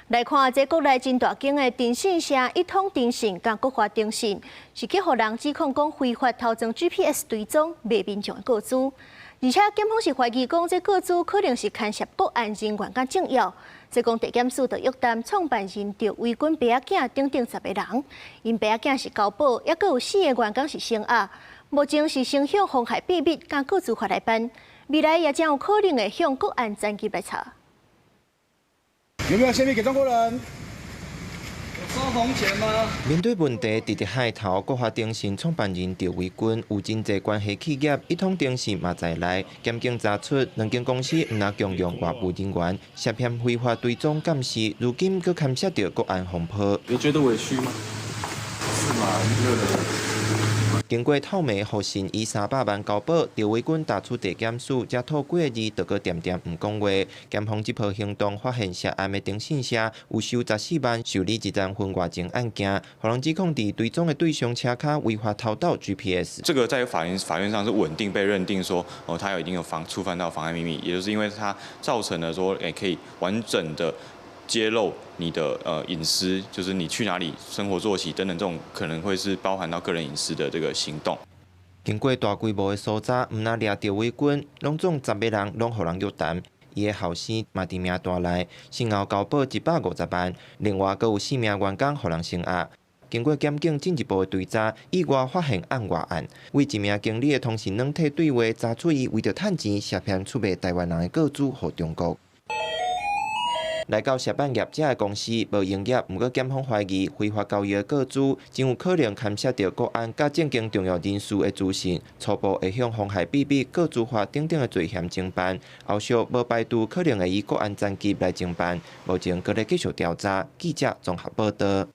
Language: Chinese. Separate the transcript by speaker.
Speaker 1: 來看這國內真大間的電信社一通電信甲國華電信，是去互人指控講非法偷裝 GPS 追蹤賣民眾的個資，而且檢方是懷疑講這個資可能是牽涉國安人員甲政要。這講地檢署就約談創辦人趙維軍爸仔囝等等10個人，因爸仔囝是高保，也閣有4個員工是姓亞，目前是先向妨害秘密甲個資法來辦，未來也將有可能會向國安戰局來查。
Speaker 2: 有沒有先例給中國人？
Speaker 3: 有收紅錢嗎？
Speaker 4: 面對問題，直直海頭國華電信創辦人趙維軍有真濟關係企業一通電信嘛在內，檢警查出兩間公司唔那共用外部人員涉嫌非法追蹤監視，如今佫牽涉到國安風波。
Speaker 3: 你覺得委屈嗎？是嗎？
Speaker 4: 經過透明互信以300萬交保，趙維軍打出地檢署，才頭幾個日就閣點點唔講話。檢方這波行動發現涉案的電信社有收14萬受理1分外情案件，互人指控佇追蹤的對象車卡違法偷盜 GPS。
Speaker 5: 這個在法院上是穩定被認定說，他已經有觸犯到妨害秘密，也就是因為它造成了說，可以完整的揭露你的隱私，就是你去哪裡、生活作息等等，這種可能會是包含到個人隱私的這個行動。
Speaker 4: 經過大規模的搜查，唔那倆趙維軍，攏總10個人攏互人約談，伊的後生嘛佇名單內，先後交保150萬，另外閣有4名員工互人聲押。經過檢警進一步的追查，意外發現案外案，為一名經理的通訊軟體對話，查出伊為着趁錢，涉嫌出賣台灣人的個資予中國。來到涉案業者的公司無營業，毋過檢方懷疑非法交易的個資，真有可能牽涉到國安甲政經重要人士的資訊，初步會向妨害秘密、個資法等等的罪嫌偵辦，後續無排除可能會以國安戰機來偵辦，目前閣咧繼續調查。記者綜合報道。